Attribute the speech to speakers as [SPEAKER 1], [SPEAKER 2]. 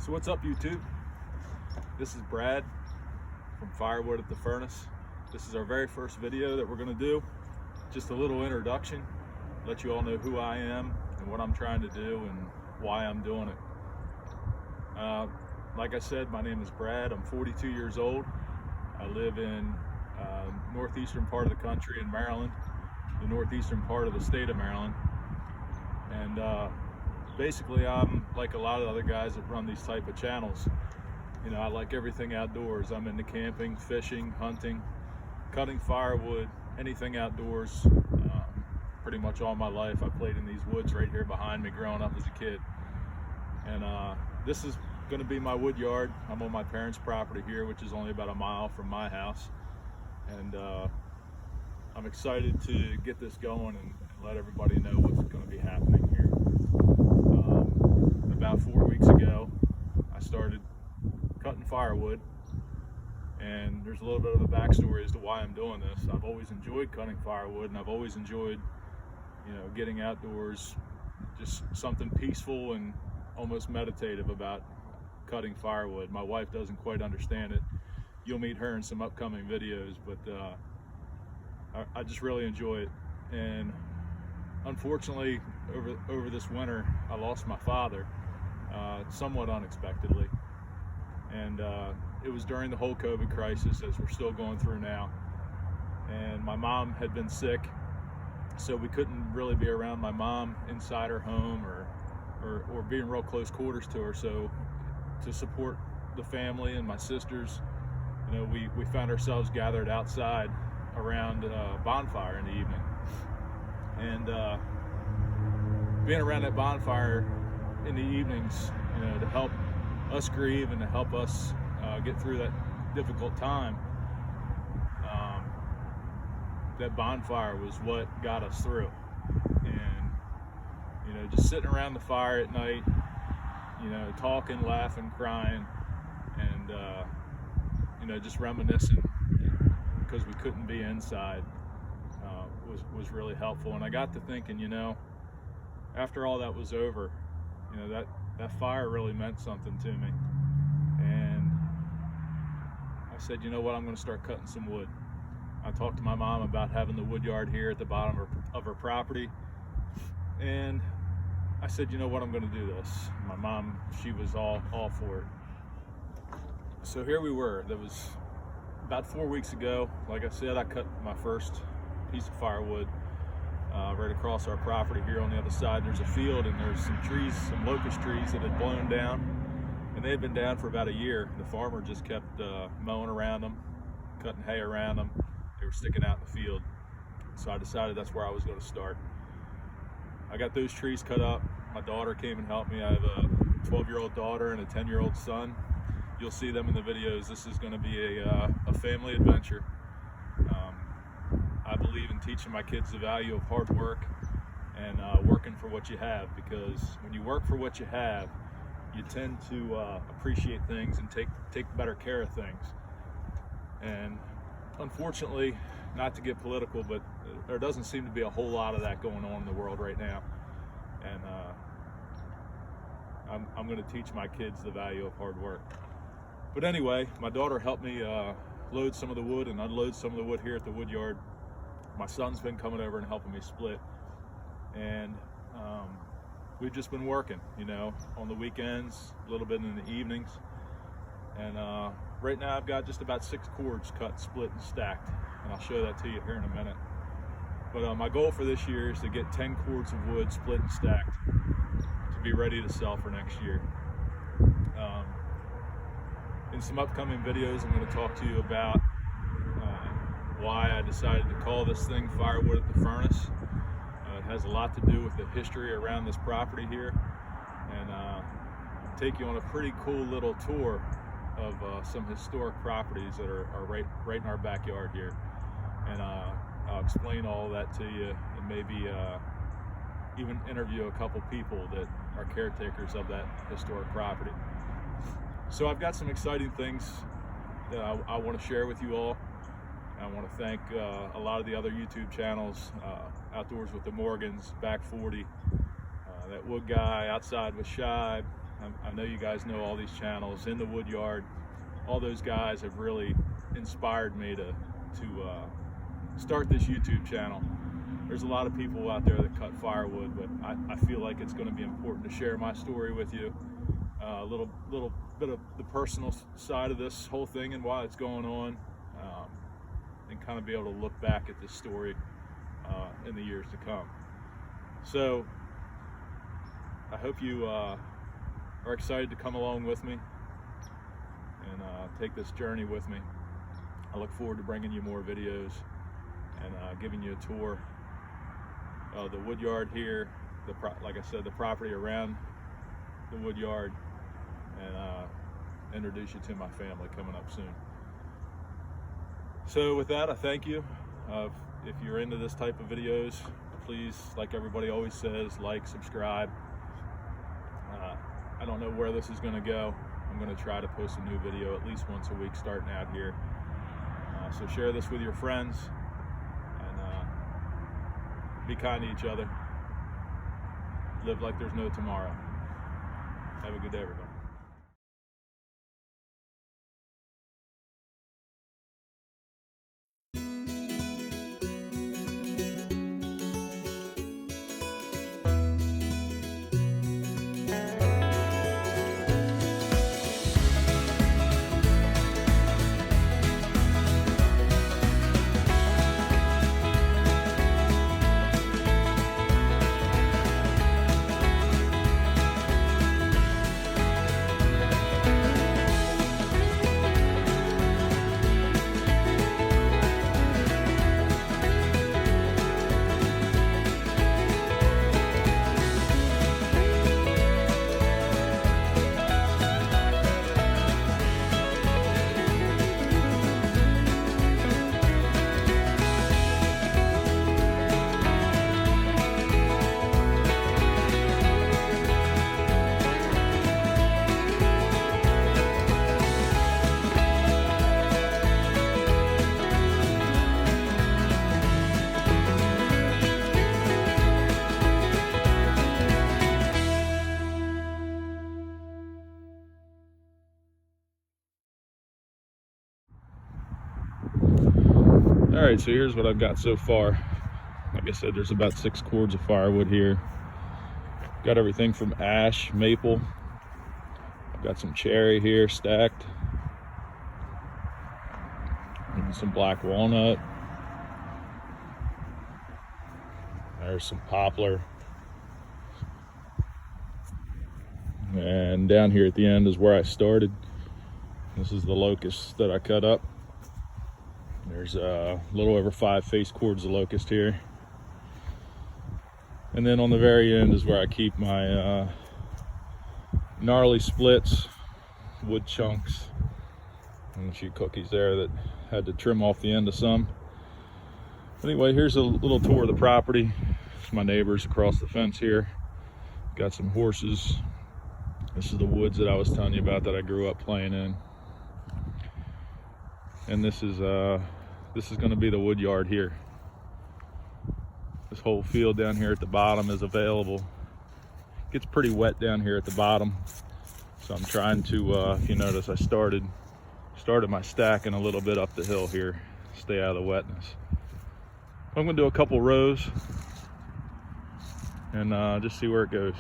[SPEAKER 1] So what's up, YouTube? This is Brad from Firewood at the Furnace. This is our very first video that we're going to do. Just a little introduction, let you all know who I am and what I'm trying to do and why I'm doing it. Like I said, my name is Brad. I'm 42 years old. I live in northeastern part of the country in Maryland, the northeastern part of the state of Maryland. And basically, I'm like a lot of other guys that run these type of channels. You know, I like everything outdoors. I'm into camping, fishing, hunting, cutting firewood, anything outdoors. Pretty much all my life I played in these woods right here behind me growing up as a kid. And this is going to be my wood yard. I'm on my parents' property here, which is only about a mile from my house. And I'm excited to get this going and let everybody know what's going to be happening here. About 4 weeks ago, I started cutting firewood, and there's a little bit of a backstory as to why I'm doing this. I've always enjoyed cutting firewood, and I've always enjoyed, you know, getting outdoors, just something peaceful and almost meditative about cutting firewood. My wife doesn't quite understand it. You'll meet her in some upcoming videos, but I just really enjoy it. And unfortunately, over this winter, I lost my father, somewhat unexpectedly. And it was during the whole COVID crisis, as we're still going through now. And my mom had been sick, so we couldn't really be around my mom inside her home or be in real close quarters to her. So to support the family and my sisters, you know, we found ourselves gathered outside around a bonfire in the evening. And being around that bonfire in the evenings, you know, to help us grieve and to help us get through that difficult time, that bonfire was what got us through. And, you know, just sitting around the fire at night, you know, talking, laughing, crying, and, you know, just reminiscing because we couldn't be inside was really helpful. And I got to thinking, you know, after all that was over, you know, that fire really meant something to me. And I said, you know what, I'm going to start cutting some wood. I talked to my mom about having the wood yard here at the bottom of her property, and I said, you know what, I'm going to do this. My mom, she was all for it. So here we were. That was about 4 weeks ago. Like I said, I cut my first piece of firewood right across our property here. On the other side, there's a field, and there's some trees, some locust trees that had blown down, and they had been down for about a year. The farmer just kept mowing around them, cutting hay around them. They were sticking out in the field. So I decided that's where I was going to start. I got those trees cut up. My daughter came and helped me. I have a 12-year-old daughter and a 10-year-old son. You'll see them in the videos. This is going to be a family adventure. I believe in teaching my kids the value of hard work and working for what you have, because when you work for what you have, you tend to appreciate things and take better care of things. And unfortunately, not to get political, but there doesn't seem to be a whole lot of that going on in the world right now. And I'm going to teach my kids the value of hard work. But anyway, my daughter helped me load some of the wood and unload some of the wood here at the wood yard. My son's been coming over and helping me split. And we've just been working, you know, on the weekends, a little bit in the evenings. And right now I've got just about 6 cords cut, split, and stacked. And I'll show that to you here in a minute. But my goal for this year is to get 10 cords of wood split and stacked to be ready to sell for next year. In some upcoming videos, I'm going to talk to you about why I decided to call this thing Firewood at the Furnace. It has a lot to do with the history around this property here, and take you on a pretty cool little tour of some historic properties that are right in our backyard here. And I'll explain all that to you, and maybe even interview a couple people that are caretakers of that historic property. So I've got some exciting things that I want to share with you all. I want to thank a lot of the other YouTube channels, Outdoors with the Morgans, Back 40, that Wood Guy, Outside with Shibe, I know you guys know all these channels. In the Wood Yard, all those guys have really inspired me to start this YouTube channel. There's a lot of people out there that cut firewood, but I feel like it's going to be important to share my story with you. A little bit of the personal side of this whole thing and why it's going on, and kind of be able to look back at this story in the years to come. So I hope you are excited to come along with me and take this journey with me. I look forward to bringing you more videos and giving you a tour of the wood yard here, like I said, the property around the wood yard, and introduce you to my family coming up soon. So with that, I thank you. If you're into this type of videos, please, like everybody always says, like, subscribe. I don't know where this is going to go. I'm going to try to post a new video at least once a week starting out here. So share this with your friends, and be kind to each other. Live like there's no tomorrow. Have a good day, everybody. All right, so here's what I've got so far. Like I said, there's about 6 cords of firewood here. Got everything from ash, maple. I've got some cherry here stacked. And some black walnut. There's some poplar. And down here at the end is where I started. This is the locust that I cut up. There's a little over 5 face cords of locust here. And then on the very end is where I keep my gnarly splits, wood chunks, and a few cookies there that had to trim off the end of some. Anyway, here's a little tour of the property. It's my neighbors across the fence here. Got some horses. This is the woods that I was telling you about that I grew up playing in. And this is going to be the wood yard here. This whole field down here at the bottom is available. It gets pretty wet down here at the bottom, so I'm trying to, if you notice, I started my stacking a little bit up the hill here, stay out of the wetness. I'm going to do a couple rows and just see where it goes.